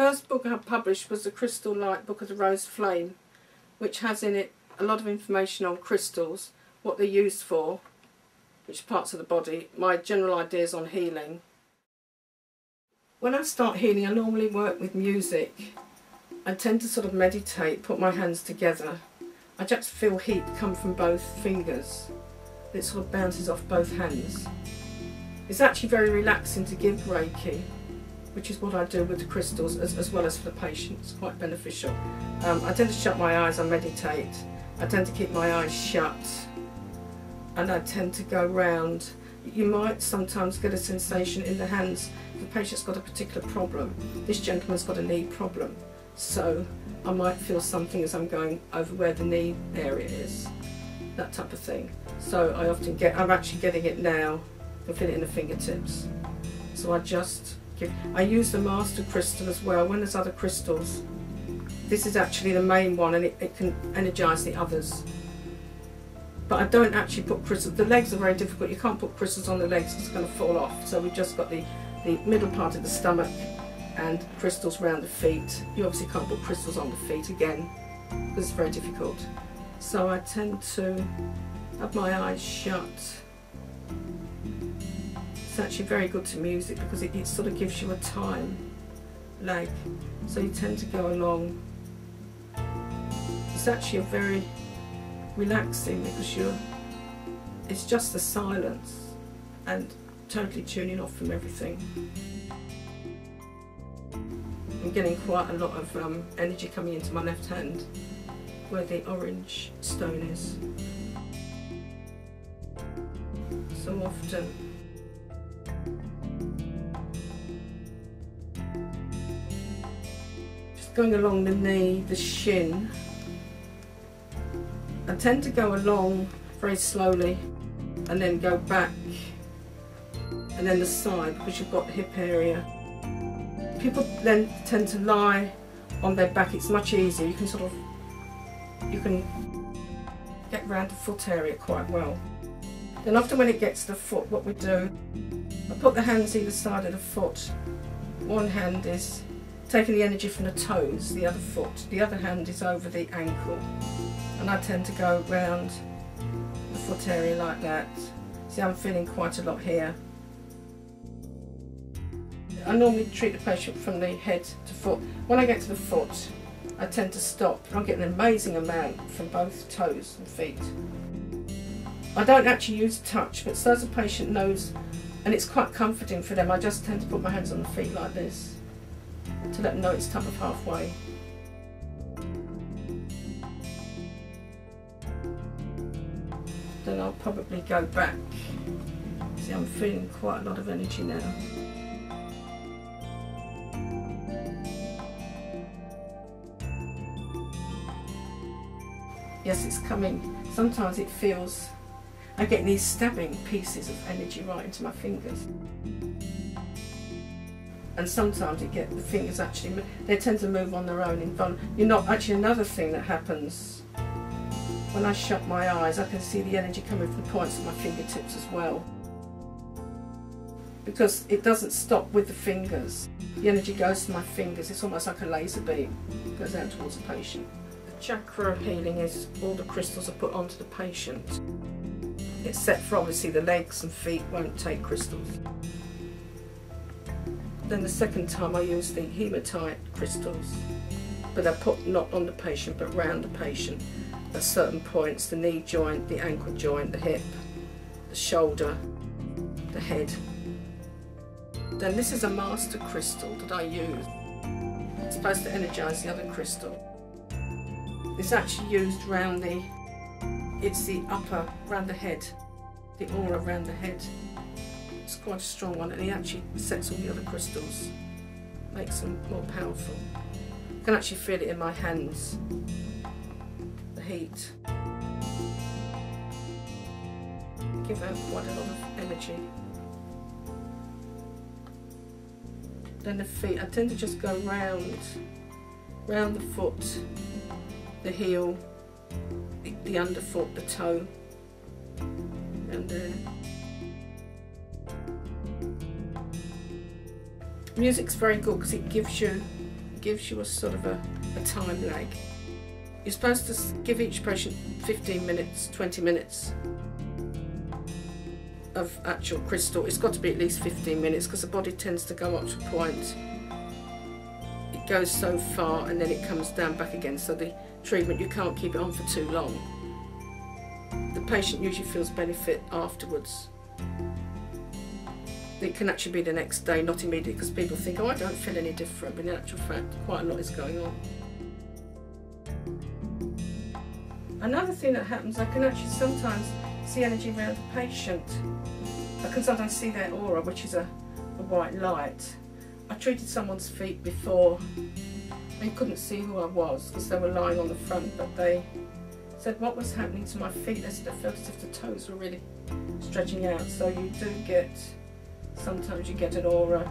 first book I published was the Crystal Light Book of the Rose Flame, which has in it a lot of information on crystals, what they're used for, which parts of the body, my general ideas on healing. When I start healing, I normally work with music. I tend to sort of meditate, put my hands together. I just feel heat come from both fingers. It sort of bounces off both hands. It's actually very relaxing to give Reiki, which is what I do with the crystals as well as for the patient. It's quite beneficial. I tend to shut my eyes, I meditate. I tend to keep my eyes shut, and I tend to go round. You might sometimes get a sensation in the hands. The patient's got a particular problem. This gentleman's got a knee problem, so I might feel something as I'm going over where the knee area is, that type of thing. So I often I'm actually getting it now. I feel it in the fingertips. So I use the master crystal as well. When there's other crystals, this is actually the main one, and it can energise the others. But I don't actually put crystals. The legs are very difficult. You can't put crystals on the legs because it's going to fall off. So we've just got the middle part of the stomach and crystals around the feet. You obviously can't put crystals on the feet again because it's very difficult. So I tend to have my eyes shut. It's actually very good to music because it sort of gives you a time lag. So you tend to go along. It's actually a very relaxing because it's just the silence and totally tuning off from everything. I'm getting quite a lot of energy coming into my left hand where the orange stone is. So often just going along the knee, the shin. I tend to go along very slowly and then go back, and then the side because you've got the hip area. People then tend to lie on their back. It's much easier. You can get around the foot area quite well. Then often when it gets to the foot, what we do, I put the hands either side of the foot. One hand is taking the energy from the toes, the other foot. The other hand is over the ankle. And I tend to go round the foot area like that. See, I'm feeling quite a lot here. I normally treat the patient from the head to foot. When I get to the foot, I tend to stop. I'm getting an amazing amount from both toes and feet. I don't actually use touch, but so as the patient knows, and it's quite comforting for them, I just tend to put my hands on the feet like this to let them know it's top of halfway. Then I'll probably go back. See, I'm feeling quite a lot of energy now. Yes, it's coming. Sometimes it feels, I get these stabbing pieces of energy right into my fingers. And sometimes you get the fingers actually, they tend to move on their own. You're not, actually another thing that happens, when I shut my eyes, I can see the energy coming from the points of my fingertips as well. Because it doesn't stop with the fingers. The energy goes to my fingers. It's almost like a laser beam. It goes out towards the patient. The chakra healing is all the crystals are put onto the patient. Except for obviously the legs and feet won't take crystals. Then the second time I use the hematite crystals. But they're put not on the patient but round the patient. At certain points, the knee joint, the ankle joint, the hip, the shoulder, the head. Then this is a master crystal that I use. It's supposed to energise the other crystal. It's actually used round it's the upper, round the head, the aura around the head. It's quite a strong one, and it actually sets all the other crystals, makes them more powerful. I can actually feel it in my hands. Heat. Give out quite a lot of energy. Then the feet, I tend to just go round the foot, the heel, the underfoot, the toe, and there. Music's very good because it gives you gives you a sort of a time lag. You're supposed to give each patient 15 minutes, 20 minutes of actual crystal. It's got to be at least 15 minutes because the body tends to go up to a point. It goes so far and then it comes down back again, so the treatment, you can't keep it on for too long. The patient usually feels benefit afterwards. It can actually be the next day, not immediately, because people think, oh, I don't feel any different, but in actual fact quite a lot is going on. Another thing that happens, I can actually sometimes see energy around the patient. I can sometimes see their aura, which is a white light. I treated someone's feet before. They couldn't see who I was because they were lying on the front, but they said what was happening to my feet. They said I felt as if the toes were really stretching out. So you do get, sometimes you get an aura.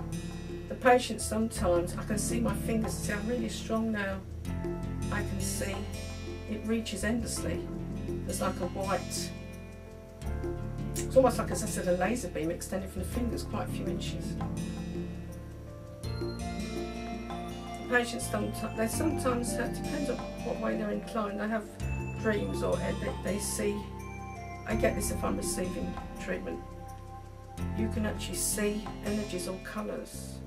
The patient sometimes, I can see my fingers, see I'm really strong now. I can see it reaches endlessly. There's like a white, it's almost like, as I said, a laser beam extended from the fingers quite a few inches. Patients they sometimes have, depends on what way they're inclined, they have dreams or they see, I get this if I'm receiving treatment, you can actually see energies or colours.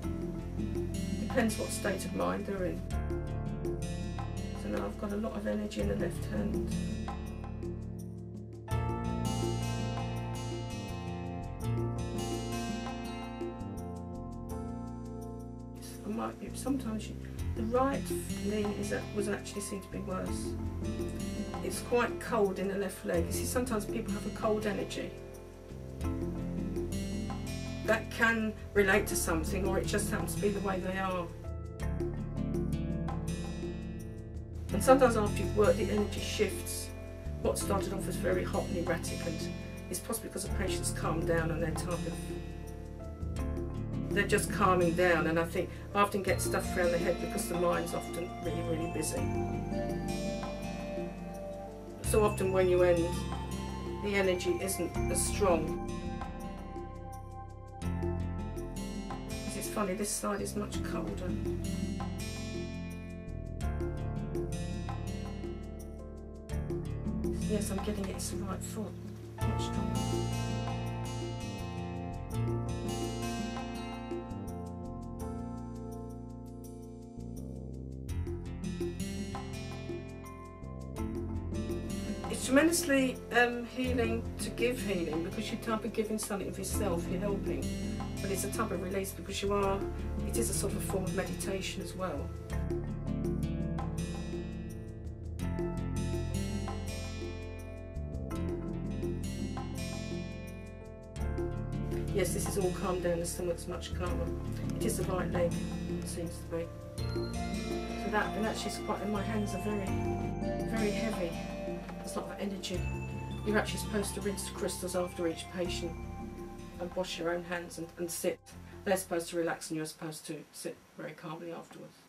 Depends what state of mind they're in. So now I've got a lot of energy in the left hand. Sometimes the right knee was actually seemed to be worse. It's quite cold in the left leg. You see, sometimes people have a cold energy. That can relate to something, or it just happens to be the way they are. And sometimes after you've worked, the energy shifts. What started off as very hot and erratic, and it's possibly because the patient's calmed down and they're just calming down. And I think I often get stuff around the head because the mind's often really, really busy. So often when you end, the energy isn't as strong. It's funny, this side is much colder. Yes, I'm getting it, it's the right foot, much stronger. It's tremendously healing to give healing, because you're type of giving something of yourself, you're helping, but it's a type of release because it is a sort of a form of meditation as well. Yes, this is all calmed down, the stomach's much calmer. It is the right leg, it seems to be. So that, and actually it's quite, and my hands are very, very heavy. There's a lot of energy. You're actually supposed to rinse the crystals after each patient and wash your own hands and sit. They're supposed to relax and you're supposed to sit very calmly afterwards.